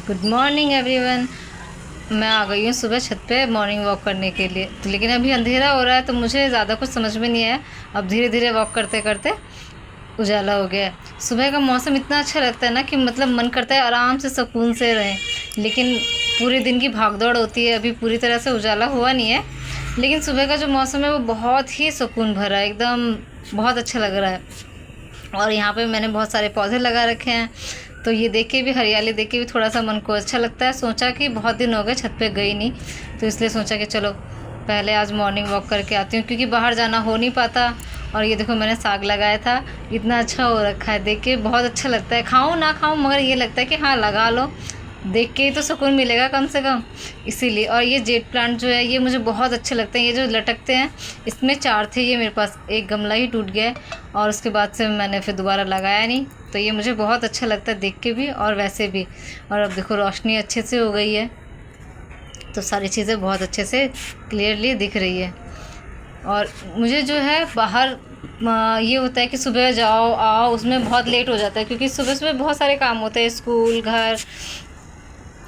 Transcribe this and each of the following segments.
Good morning everyone. मैं आ गई हूँ सुबह छत पे मॉर्निंग वॉक करने के लिए। तो लेकिन अभी अंधेरा हो रहा है तो मुझे ज़्यादा कुछ समझ में नहीं आया। अब धीरे धीरे वॉक करते करते उजाला हो गया है। सुबह का मौसम इतना अच्छा लगता है ना कि मतलब मन करता है आराम से सुकून से रहें। लेकिन पूरे दिन की भागदौड़ होती है, अभी पूरी तरह से उजाला हुआ नहीं है। लेकिन सुबह का जो मौसम है वो बहुत ही सुकून भरा है, एकदम बहुत अच्छा लग रहा है। और यहाँ पे मैंने बहुत सारे पौधे लगा रखे हैं, तो ये देख के भी, हरियाली देख के भी थोड़ा सा मन को अच्छा लगता है। सोचा कि बहुत दिन हो गए छत पे गई नहीं, तो इसलिए सोचा कि चलो पहले आज मॉर्निंग वॉक करके आती हूँ, क्योंकि बाहर जाना हो नहीं पाता। और ये देखो मैंने साग लगाया था, इतना अच्छा हो रखा है, देख के बहुत अच्छा लगता है। खाऊँ ना खाऊँ मगर ये लगता है कि हाँ लगा लो, देख के ही तो सुकून मिलेगा कम से कम, इसीलिए। और ये जेट प्लांट जो है ये मुझे बहुत अच्छे लगते हैं, ये जो लटकते हैं। इसमें 4 थे, ये मेरे पास एक गमला ही टूट गया है और उसके बाद से मैंने फिर दोबारा लगाया नहीं। तो ये मुझे बहुत अच्छा लगता है देख के भी और वैसे भी। और अब देखो रोशनी अच्छे से हो गई है, तो सारी चीज़ें बहुत अच्छे से क्लियरली दिख रही है। और मुझे जो है बाहर ये होता है कि सुबह जाओ आओ, उसमें बहुत लेट हो जाता है, क्योंकि सुबह सुबह बहुत सारे काम होते हैं, स्कूल घर,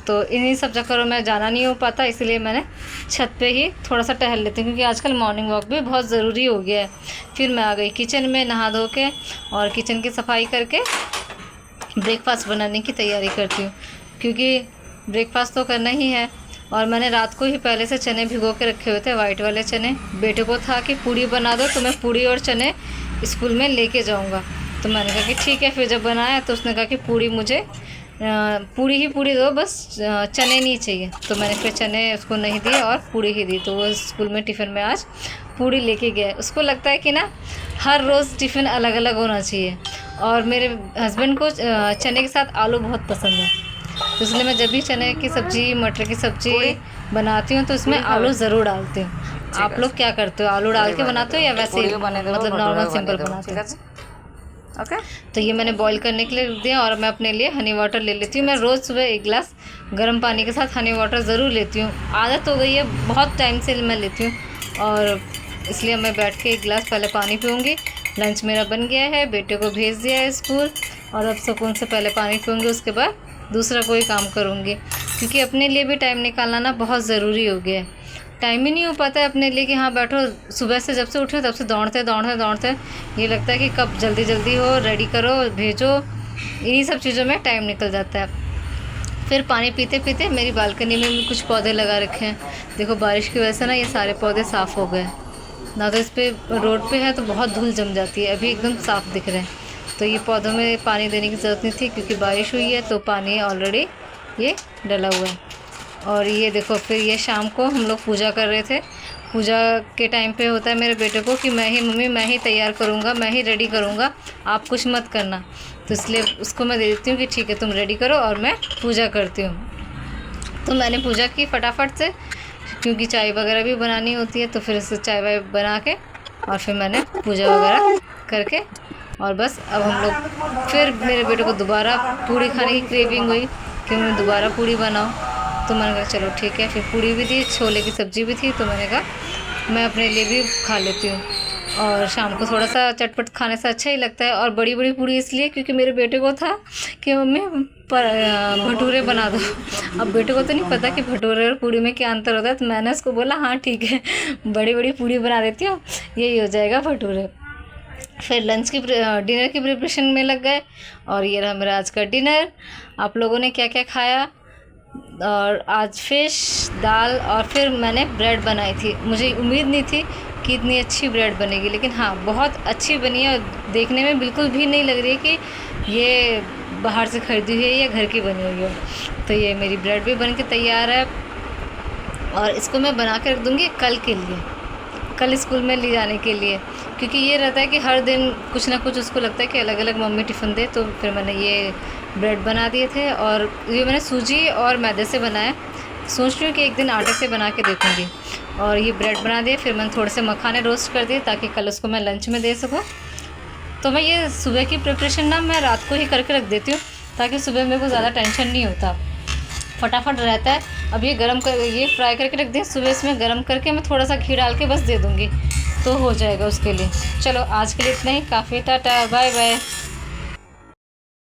तो इन्हीं सब चक्करों में जाना नहीं हो पाता। इसलिए मैंने छत पे ही थोड़ा सा टहल लेती हूँ, क्योंकि आजकल मॉर्निंग वॉक भी बहुत ज़रूरी हो गया है। फिर मैं आ गई किचन में, नहा धो के और किचन की सफाई करके ब्रेकफास्ट बनाने की तैयारी करती हूँ, क्योंकि ब्रेकफास्ट तो करना ही है। और मैंने रात को ही पहले से चने भिगो के रखे हुए थे, वाइट वाले चने। बेटे को था कि पूड़ी बना दो, तो मैं पूड़ी और चने स्कूल में लेके जाऊँगा। तो मैंने कहा कि ठीक है। फिर जब बनाया तो उसने कहा कि पूड़ी मुझे पूड़ी दो, बस चने नहीं चाहिए। तो मैंने फिर चने उसको नहीं दिए और पूड़ी ही दी। तो वो स्कूल में टिफ़िन में आज पूड़ी लेके गया। उसको लगता है कि ना हर रोज़ टिफ़िन अलग अलग होना चाहिए। और मेरे हस्बैंड को चने के साथ आलू बहुत पसंद है, तो इसलिए मैं जब भी चने की सब्ज़ी, मटर की सब्ज़ी बनाती हूँ तो इसमें आलू ज़रूर डालती हूँ। आप लोग क्या करते हो, आलू डाल के बनाते हो या वैसे ही मतलब नॉर्मल सिंपल बनाते हो? ओके। तो ये मैंने बॉईल करने के लिए रख दिया और मैं अपने लिए हनी वाटर ले लेती हूँ। मैं रोज़ सुबह 1 गिलास गर्म पानी के साथ हनी वाटर ज़रूर लेती हूँ। आदत हो गई है, बहुत टाइम से मैं लेती हूँ, और इसलिए मैं बैठ के 1 गिलास पहले पानी पीऊँगी। लंच मेरा बन गया है, बेटे को भेज दिया है स्कूल, और अब सुकून से पहले पानी पीऊँगी, उसके बाद दूसरा कोई काम करूँगी, क्योंकि अपने लिए भी टाइम निकालना ना बहुत ज़रूरी हो गया है। टाइम ही नहीं हो पाता है अपने लिए कि हाँ बैठो। सुबह से जब से उठे तब से दौड़ते दौड़ते दौड़ते ये लगता है कि कब जल्दी जल्दी हो, रेडी करो, भेजो, इन्हीं सब चीज़ों में टाइम निकल जाता है। फिर पानी पीते पीते मेरी बालकनी में भी कुछ पौधे लगा रखे हैं। देखो बारिश की वजह से ना ये सारे पौधे साफ़ हो गए ना, तो इस पर रोड पे है तो बहुत धूल जम जाती है, अभी एकदम साफ़ दिख रहे हैं। तो ये पौधों में पानी देने की ज़रूरत नहीं थी, क्योंकि बारिश हुई है तो पानी ऑलरेडी ये डला हुआ है। और ये देखो फिर ये शाम को हम लोग पूजा कर रहे थे। पूजा के टाइम पे होता है मेरे बेटे को कि मम्मी मैं ही तैयार करूँगा, मैं ही रेडी करूँगा, आप कुछ मत करना। तो इसलिए उसको मैं दे देती हूँ कि ठीक है तुम रेडी करो और मैं पूजा करती हूँ। तो मैंने पूजा की फटाफट से, क्योंकि चाय वगैरह भी बनानी होती है। तो फिर उससे चाय वाय बना के और फिर मैंने पूजा वगैरह करके, और बस अब हम लोग, फिर मेरे बेटे को दोबारा पूड़ी खाने की क्रेविंग हुई कि मैं दोबारा पूड़ी बनाऊँ। तो मैंने कहा चलो ठीक है। फिर पूड़ी भी थी, छोले की सब्ज़ी भी थी, तो मैंने कहा मैं अपने लिए भी खा लेती हूँ। और शाम को थोड़ा सा चटपट खाने से अच्छा ही लगता है। और बड़ी बड़ी पूड़ी इसलिए क्योंकि मेरे बेटे को था कि मम्मी भटूरे बना दो। अब बेटे को तो नहीं पता कि भटूरे और पूड़ी में क्या अंतर होता है, तो मैंने उसको बोला हाँ ठीक है, बड़ी बड़ी पूड़ी बना देती हूँ, यही हो जाएगा भटूरे। फिर लंच की डिनर की प्रिपरेशन में लग गए, और ये रहा मेरा आज का डिनर। आप लोगों ने क्या क्या खाया? और आज फ़िश, दाल, और फिर मैंने ब्रेड बनाई थी। मुझे उम्मीद नहीं थी कि इतनी अच्छी ब्रेड बनेगी, लेकिन हाँ बहुत अच्छी बनी है, और देखने में बिल्कुल भी नहीं लग रही है कि ये बाहर से ख़रीदी हुई है या घर की बनी हुई है। तो ये मेरी ब्रेड भी बन के तैयार है, और इसको मैं बना के रख दूँगी कल के लिए, कल स्कूल में ले जाने के लिए। क्योंकि ये रहता है कि हर दिन कुछ ना कुछ उसको लगता है कि अलग अलग मम्मी टिफ़िन दे। तो फिर मैंने ये ब्रेड बना दिए थे, और ये मैंने सूजी और मैदे से बनाया। सोच रही हूँ कि एक दिन आटे से बना के देखूँगी। और ये ब्रेड बना दिए, फिर मैंने थोड़े से मखाने रोस्ट कर दिए ताकि कल उसको मैं लंच में दे सकूँ। तो मैं ये सुबह की प्रिपरेशन ना मैं रात को ही करके रख देती हूँ, ताकि सुबह मेरे को ज़्यादा टेंशन नहीं होता, फटाफट रहता है। अब ये गरम कर, ये फ्राई करके रख दिया, सुबह इसमें गरम करके मैं थोड़ा सा घी डाल के बस दे दूँगी, तो हो जाएगा उसके लिए। चलो आज के लिए इतना ही काफ़ी, टाटा बाय बाय।